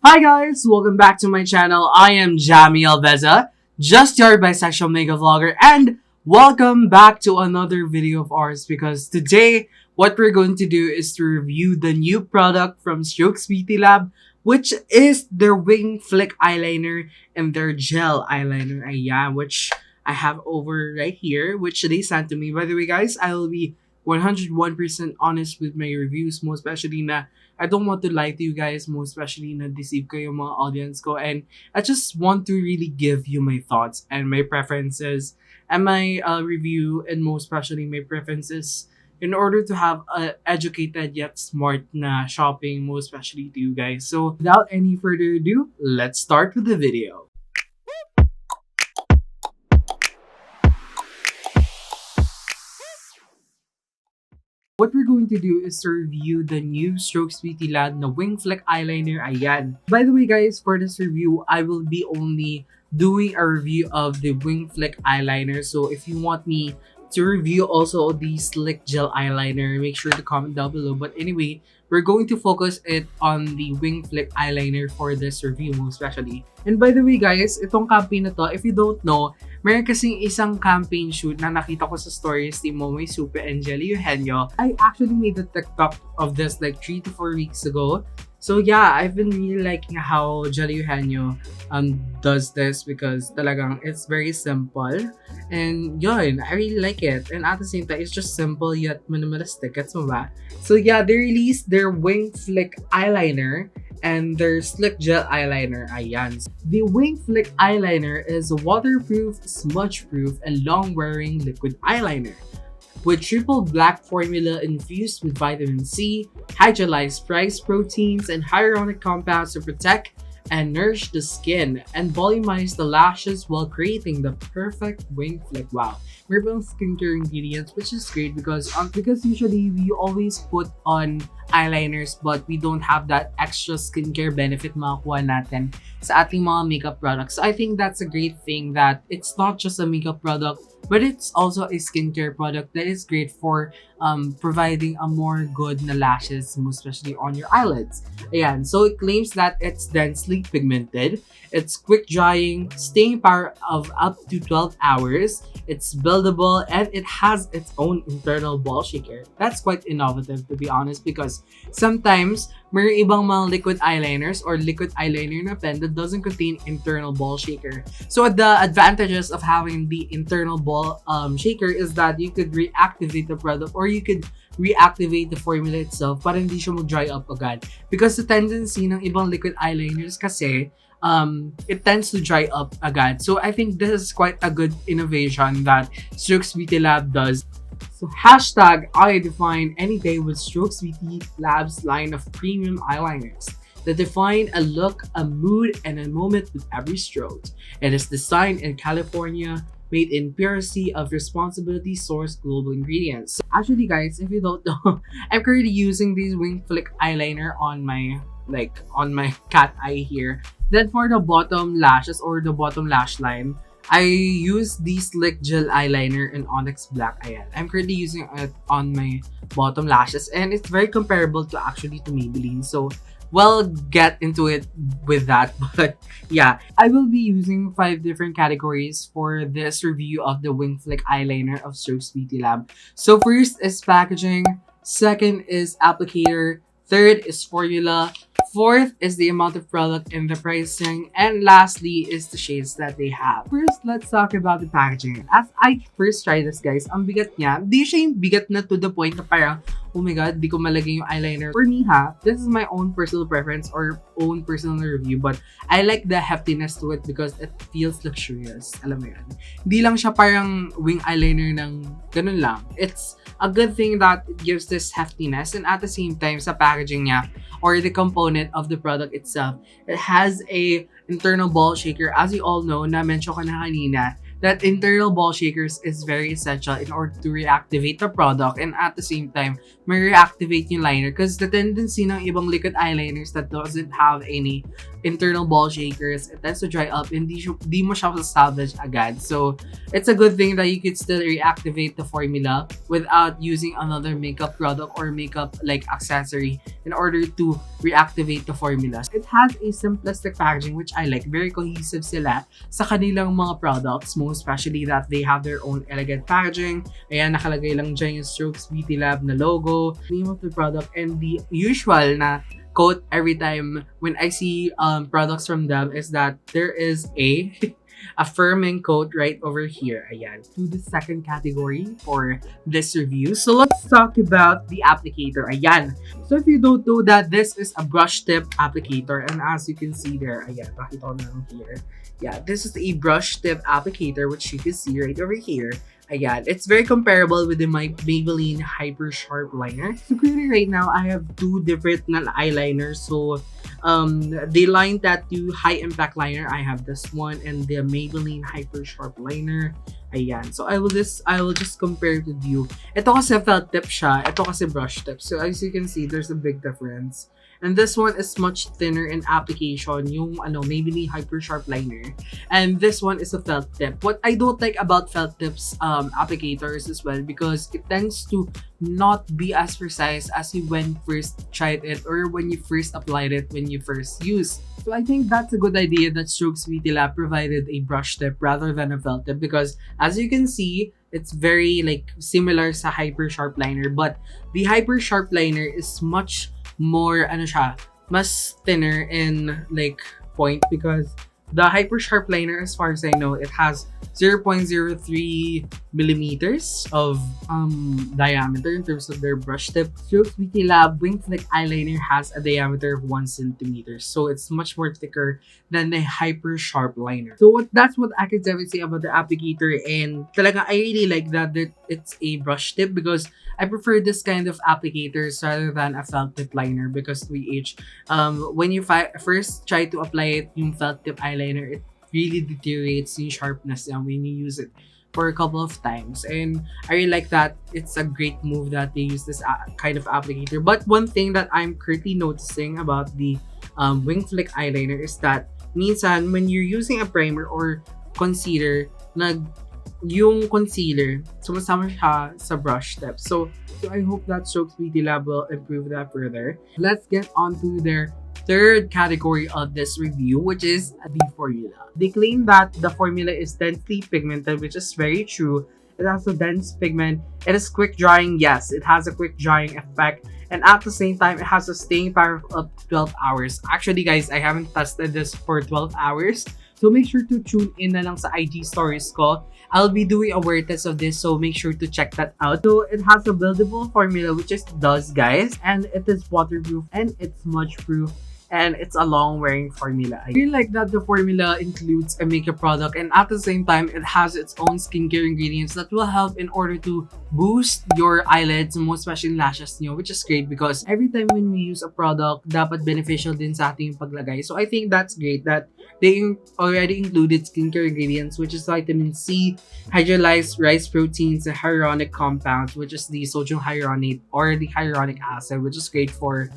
Hi guys, welcome back to my channel. I am Jami Alveza, just your bisexual mega vlogger, and welcome back to another video of ours because today what we're going to do is to review the new product from Strokes Beauty Lab, which is their Wing Flick eyeliner and their gel eyeliner. Ayan, which I have over right here, which they sent to me. By the way, guys, I will be 101% honest with my reviews, most especially na I don't want to lie to you guys, most especially na deceive ko yung mga audience ko. And I just want to really give you my thoughts and my preferences and my review, and most especially my preferences in order to have a educated yet smart na shopping, most especially to you guys. So without any further ado, let's start with the video. What we're going to do is to review the new Strokes Beauty Lab na Wing Flick eyeliner. Ayan. By the way, guys, for this review, I will be only doing a review of the Wing Flick eyeliner. So if you want me to review also the Slick Gel eyeliner, make sure to comment down below. But anyway, we're going to focus it on the Wing Flick eyeliner for this review, most especially. And by the way, guys, itong campaign na to, if you don't know, meron kasing isang campaign shoot na nakita ko sa stories ni Momoy Supe and Jelly Eugenio. I actually made a TikTok of this like 3 to 4 weeks ago. So yeah, I've been really liking how Jelly Eugenio does this because talagang it's very simple. And yun, I really like it. And at the same time, it's just simple yet minimalistic. Gets mo ba? So yeah, they released their Wing Flick eyeliner and their Slick Gel eyeliner. Ayan. The Wing Flick eyeliner is a waterproof, smudge-proof, and long-wearing liquid eyeliner with triple black formula infused with vitamin C, hydrolyzed rice proteins, and hyaluronic compounds to protect and nourish the skin and volumize the lashes while creating the perfect wing flick. Wow. Meron skincare ingredients, which is great because usually we always put on eyeliners but we don't have that extra skincare benefit makukuha natin sa ating mga makeup products. So I think that's a great thing that it's not just a makeup product, but it's also a skincare product that is great for providing a more good na lashes, most especially on your eyelids. Ayan, so it claims that it's densely pigmented, it's quick drying, staying power of up to 12 hours, it's buildable, and it has its own internal ball shaker. That's quite innovative, to be honest, because sometimes may ibang mga liquid eyeliners or liquid eyeliner na pen that doesn't contain internal ball shaker. So the advantages of having the internal ball shaker is that you could reactivate the product or you could reactivate the formula itself para hindi siya mag-dry up agad. Because the tendency ng ibang liquid eyeliners kasi it tends to dry up agad. So I think this is quite a good innovation that Strokes Beauty Lab does. So hashtag I define any day with Strokes Beauty Lab's line of premium eyeliners that define a look, a mood, and a moment with every stroke. It is designed in California, made in purity of responsibility sourced global ingredients. So actually, guys, if you don't know, I'm currently using this Wing Flick eyeliner on my cat eye here. Then for the bottom lashes or the bottom lash line, I use the Slick Gel eyeliner in Onyx Black. Ayan. I'm currently using it on my bottom lashes and it's very comparable to Maybelline. So we'll get into it with that. But yeah, I will be using 5 different categories for this review of the Wing Flick eyeliner of Strokes Beauty Lab. So first is packaging, second is applicator, third is formula, fourth is the amount of product and the pricing, and lastly is the shades that they have. First, let's talk about the packaging. As I first tried this, guys, ang bigat niya. Di siya yung bigat na to the point na parang, oh my god, di ko malagay yung eyeliner. For me this is my own personal preference or own personal review, but I like the heftiness to it because it feels luxurious. Alam mo yan. Hindi lang siya parang wing eyeliner ng ganun lang. It's a good thing that it gives this heftiness, and at the same time sa packaging niya or the component of the product itself, it has a internal ball shaker. As you all know, na-mention ko na kanina, that internal ball shakers is very essential in order to reactivate the product and at the same time, may reactivate yung liner because the tendency ng ibang liquid eyeliners that doesn't have any internal ball shakers, it tends to dry up and di mo siya salvage agad. So it's a good thing that you could still reactivate the formula without using another makeup product or makeup like accessory in order to reactivate the formula. It has a simplistic packaging which I like. Very cohesive sila sa kanilang mga products, most especially that they have their own elegant packaging. Ayan, nakalagay lang dyan yung Strokes Beauty Lab na logo, name of the product, and the usual na quote every time when I see products from them is that there is a affirming quote right over here. Ayan. To the second category for this review. So let's talk about the applicator. Ayan. So if you don't know that this is a brush tip applicator, and as you can see there, ayan, pakita ko na lang here. Yeah, this is a brush tip applicator which you can see right over here. Ayan, it's very comparable with the Maybelline Hyper Sharp Liner. So currently right now, I have two different eyeliners. So the Line Tattoo High Impact Liner, I have this one, and the Maybelline Hyper Sharp Liner. Ayan. So I will just compare to you. Ito kasi felt tip siya, ito kasi brush tip. So as you can see, there's a big difference. And this one is much thinner in application, yung Maybelline Hyper Sharp Liner. And this one is a felt tip. What I don't like about felt tips applicators as well, because it tends to not be as precise as you when first tried it or when you first applied it when you first used. So I think that's a good idea that Strokes Beauty Lab provided a brush tip rather than a felt tip, because as you can see, it's very like similar sa Hyper Sharp Liner, but the Hyper Sharp Liner is much more mas thinner in like point, because the Hyper Sharp Liner, as far as I know, it has 0.03 millimeters of diameter in terms of their brush tip. Strokes Beauty Lab Wing Flick Eyeliner has a diameter of 1 centimeter, so it's much more thicker than the Hyper Sharp Liner. So that's what I can definitely say about the applicator, and talaga I really like that it's a brush tip, because I prefer this kind of applicators rather than a felt tip liner, because when you first try to apply it yung felt tip eyeliner, it really deteriorates yung sharpness when you use it for a couple of times. And I really like that it's a great move that they use this kind of applicator. But one thing that I'm currently noticing about the Wing Flick eyeliner is that minsan when you're using a primer or concealer, yung concealer sumasama siya sa brush tip. So I hope that Strokes Beauty Lab will improve that further. Let's get on to their third category of this review, which is the formula. They claim that the formula is densely pigmented, which is very true. It has a dense pigment. It is quick drying. Yes, it has a quick drying effect. And at the same time, it has a staying power of 12 hours. Actually, guys, I haven't tested this for 12 hours. So make sure to tune in na lang sa IG stories ko. I'll be doing a wear test of this, so make sure to check that out. So it has a buildable formula, which it does, guys. And it is waterproof and it's smudge proof. And it's a long wearing formula. I feel like that the formula includes a makeup product, and at the same time it has its own skincare ingredients that will help in order to boost your eyelids, most especially lashes nyo, which is great because every time when we use a product, dapat beneficial din sa ating paglagay. So I think that's great that they already included skincare ingredients, which is vitamin C, hydrolyzed rice proteins, and hyaluronic compounds, which is the sodium hyaluronate or the hyaluronic acid, which is great for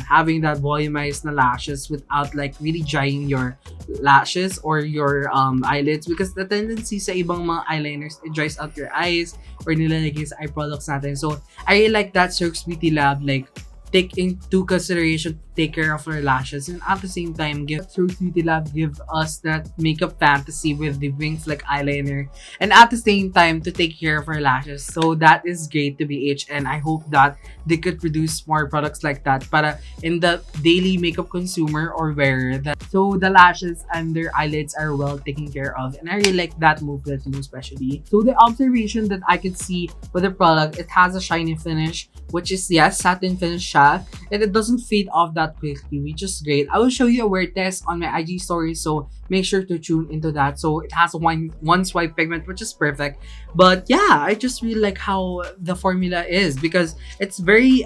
having that volumized na lashes without like really drying your lashes or your eyelids, because the tendency sa ibang mga eyeliners, it dries out your eyes or nilalagay sa eye products natin. So I really like that Strokes Beauty Lab like take into consideration to take care of our lashes, and at the same time Strokes Beauty Lab give us that makeup fantasy with the Wing Flick eyeliner, and at the same time to take care of our lashes. So that is great to BH, and I hope that they could produce more products like that para in the daily makeup consumer or wearer, that so the lashes and their eyelids are well taken care of. And I really like that movement especially. So the observation that I could see with the product, it has a shiny finish, which is yes, satin finish siya, and it doesn't fade off that quickly, which is great. I will show you a wear test on my IG story, so make sure to tune into that. So it has a one swipe pigment, which is perfect. But yeah, I just really like how the formula is, because it's very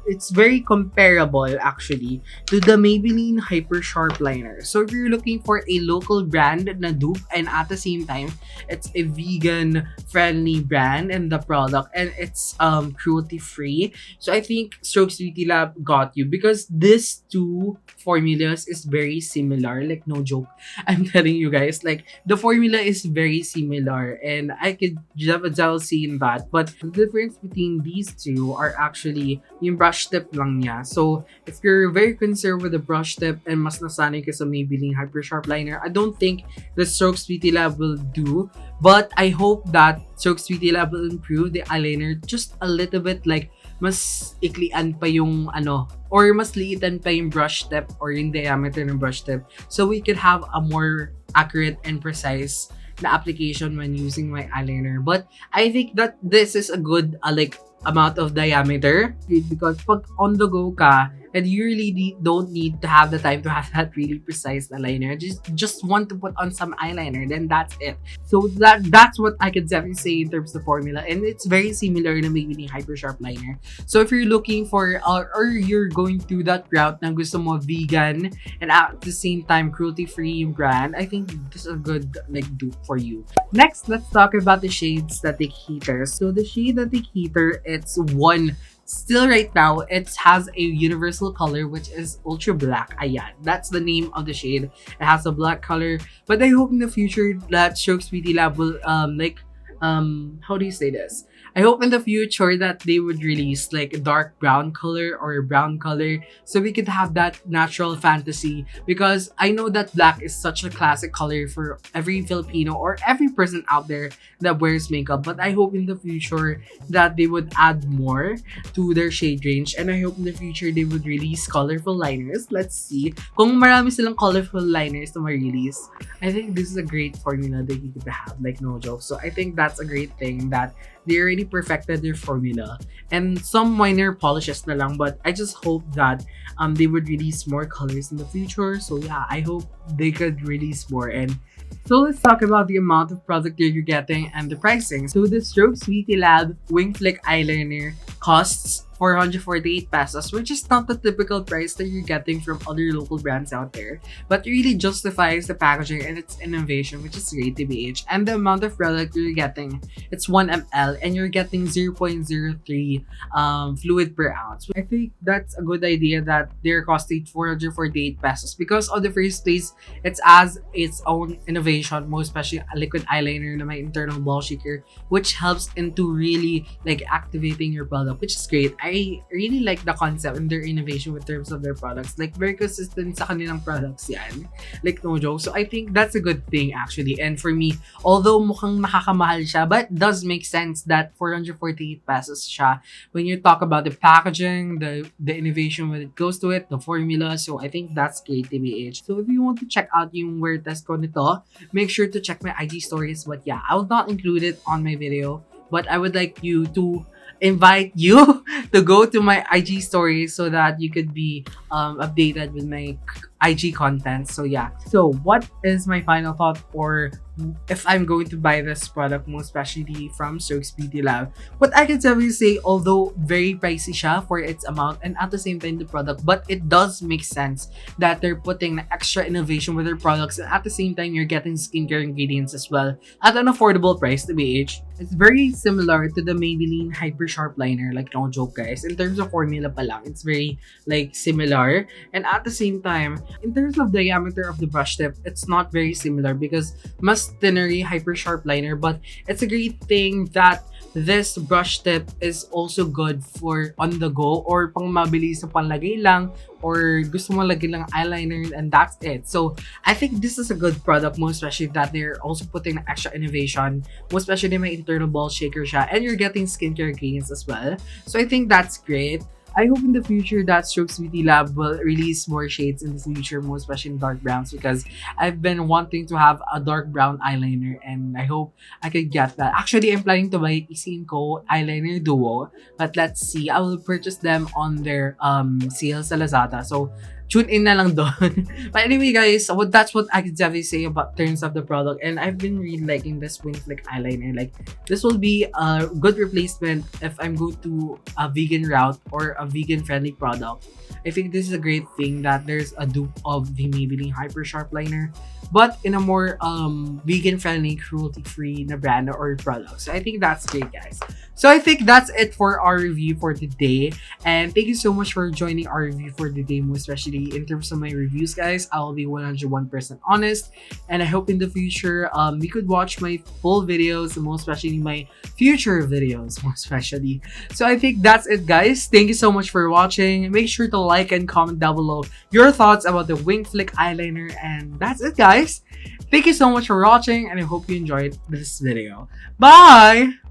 it's very comparable actually to the Maybelline Hyper Sharp Liner. So if you're looking for a local brand na dupe, and at the same time it's a vegan friendly brand and the product, and it's cruelty free, so I think Strokes Beauty Lab got you, because these two formulas is very similar. Like, no joke. I'm telling you guys, like, the formula is very similar and I could just see in that. But the difference between these two are actually yung brush tip lang niya. So, if you're very concerned with the brush tip and mas nasanay ka sa Maybelline Hyper Sharp Liner, I don't think the Stroke Sweetie Lab will do. But I hope that Stroke Sweetie Lab will improve the eyeliner just a little bit, like mas iklian pa yung or mas liitan pa yung brush tip or yung diameter ng brush tip, so we could have a more accurate and precise na application when using my eyeliner. But I think that this is a good like amount of diameter, because pag on the go ka and you really don't need to have the time to have that really precise eyeliner, just want to put on some eyeliner, then that's it. So that's what I could definitely say in terms of formula, and it's very similar na Maybelline Hyper Sharp Liner. So if you're looking for or you're going through that route na gusto mo vegan and at the same time cruelty-free brand, I think this is a good like dupe for you. Next, let's talk about the shades that they cater. So the shade that they cater, it's one. Still right now, it has a universal color, which is Ultra Black. Ayan, that's the name of the shade. It has a black color, but I hope in the future that Stroke Sweetie Lab will how do you say this? I hope in the future that they would release like a dark brown color or a brown color, so we could have that natural fantasy, because I know that black is such a classic color for every Filipino or every person out there that wears makeup. But I hope in the future that they would add more to their shade range, and I hope in the future they would release colorful liners. Let's see kung marami silang colorful liners to ma-release. I think this is a great formula that you could have, like, no joke. So I think that's a great thing that they already perfected their formula, and some minor polishes na lang, but I just hope that they would release more colors in the future. So yeah, I hope they could release more. And so let's talk about the amount of product that you're getting and the pricing. So the Stroke Sweetie Lab Wing Flick Eyeliner costs 448 pesos, which is not the typical price that you're getting from other local brands out there, but really justifies the packaging and its innovation, which is great, TBH. And the amount of product you're getting, it's 1 ml, and you're getting 0.03 fluid per ounce. I think that's a good idea that they're costing 448 pesos, because on the first place, it's as its own innovation, most especially a liquid eyeliner na may internal ball shaker, which helps into really like activating your product, which is great. I really like the concept and their innovation with terms of their products. Like, very consistent sa kanilang products yan. Like, no joke. So I think that's a good thing actually. And for me, although mukhang nakakamahal siya, but it does make sense that 448 pesos siya when you talk about the packaging, the innovation when it goes to it, the formula. So I think that's great, TBH. So if you want to check out yung wear test ko nito, make sure to check my IG stories. But yeah, I will not include it on my video, but I would like you to invite you to go to my IG stories so that you could be updated with my IG content. So yeah. So what is my final thought, or if I'm going to buy this product, most especially from Stroke Sweetie Lab? What I can tell you say, although very pricey siya for its amount and at the same time the product, but it does make sense that they're putting extra innovation with their products, and at the same time you're getting skincare ingredients as well at an affordable price, to BH. It's very similar to the Maybelline Hyper Sharp Liner, like, no joke guys. In terms of formula pa lang, it's very like similar, and at the same time, in terms of diameter of the brush tip, it's not very similar because mas thinner Hyper Sharp Liner. But it's a great thing that this brush tip is also good for on the go, or pang mabilis sa panlagay lang, or gusto mo lagay lang eyeliner, and that's it. So I think this is a good product, most especially that they're also putting extra innovation, most especially may internal ball shaker siya, and you're getting skincare gains as well. So I think that's great. I hope in the future that Stroke Sweetie Lab will release more shades in the future, most especially in dark browns, because I've been wanting to have a dark brown eyeliner, and I hope I could get that. Actually, I'm planning to buy Isin Ko Eyeliner Duo, but let's see. I will purchase them on their sale sa Lazada. So tune in na lang doon. But anyway guys, so that's what I can definitely say about terms of the product, and I've been really liking this Wing Flick eyeliner. Like, this will be a good replacement if I'm going to a vegan route or a vegan friendly product. I think this is a great thing that there's a dupe of the Maybelline Hyper Sharp Liner, but in a more vegan friendly, cruelty free na brand or product. So I think that's great guys. So I think that's it for our review for today. And thank you so much for joining our review for today, most especially in terms of my reviews, guys. I'll be 101% honest. And I hope in the future, you could watch my full videos, most especially my future videos, most especially. So I think that's it, guys. Thank you so much for watching. Make sure to like and comment down below your thoughts about the Wing Flick eyeliner. And that's it, guys. Thank you so much for watching, and I hope you enjoyed this video. Bye!